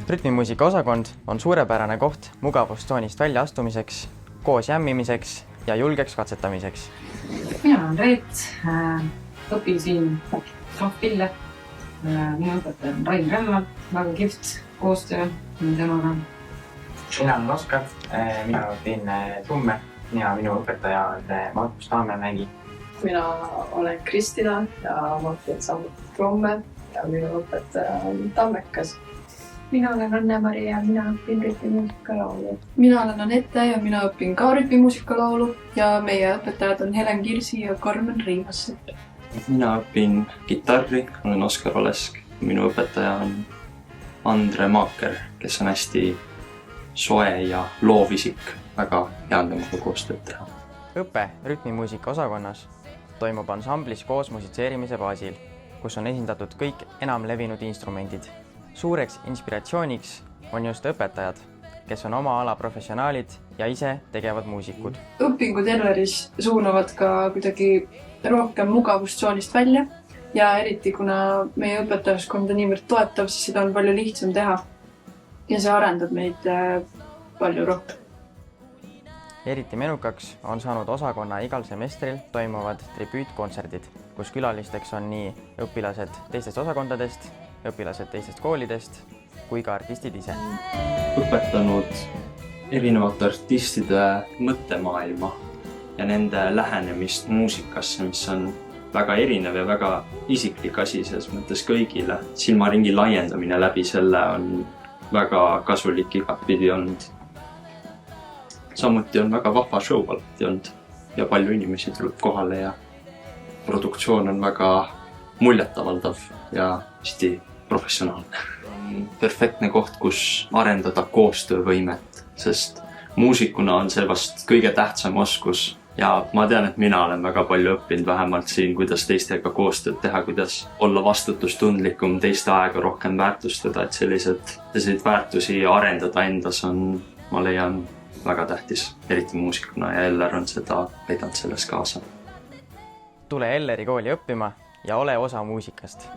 Rütmimuusika osakond on suurepärane koht mugavustsoonist välja astumiseks, koos jämmimiseks ja julgeks katsetamiseks. Mina olen Reet, õpin siin Trahvpille. Minu õpetaja on Rain Rämma, väga kihvt koostöö temaga. Mina olen Oskar, mina õpin trumme ja minu õpetaja on Markus Taamemägi. Mina olen Kristina ja ma õpin samuti trumme ja minu õpetaja on Tammekas. Mina olen Anne-Mari ja mina õpin rütmimuusika laulu. Mina olen Anette ja mina õpin ka rütmimuusika laulu ja meie õpetajad on Helen Kirsi ja Karmen Riimassepp. Mina õpin kitarri, olen Oskar Olesk. Minu õpetaja on Andre Maaker, kes on hästi soe ja loovisik. Väga hea temaga koostööd teha. Õpe rütmimuusika osakonnas toimub ansamblis koos musitseerimise baasil, kus on esindatud kõik enam levinud instrumendid. Suureks inspiratsiooniks on just õpetajad, kes on oma ala professionaalid ja ise tegevad muusikud. Õpingud Elleris suunavad ka kuidagi rohkem mugavustsoonist välja ja eriti kuna meie õpetajaskond on niivõrd toetav, siis seda on palju lihtsam teha. Ja see arendab meid palju rohkem. Eriti menukaks on saanud osakonna igal semestril toimuvad tribüütkontserdid, kus külalisteks on nii õpilased teistest osakondadest, õpilased teistest koolidest kui ka artistid ise. Õpetanud erinevate artistide mõttemaailma ja nende lähenemist muusikasse, mis on väga erinev ja väga isiklik asi selles mõttes kõigile. Silmaringi laiendamine läbi selle on väga kasulik igatpidi olnud. Samuti on väga vahva show alati olnud ja palju inimesi tuleb kohale ja produktsioon on väga muljetavaldav ja hästi professionaalne. On perfektne koht, kus arendada koostöövõimet, sest muusikuna on see vast kõige tähtsam oskus ja ma tean, et mina olen väga palju õppinud vähemalt siin, kuidas teistega koostööd teha, kuidas olla vastutustundlikum, teiste aega rohkem väärtustada, et selliseid väärtusi arendada endas on, ma leian, väga tähtis, eriti muusikuna ja Eller on seda aidanud selles kaasa. Tule Elleri kooli õppima ja ole osa muusikast.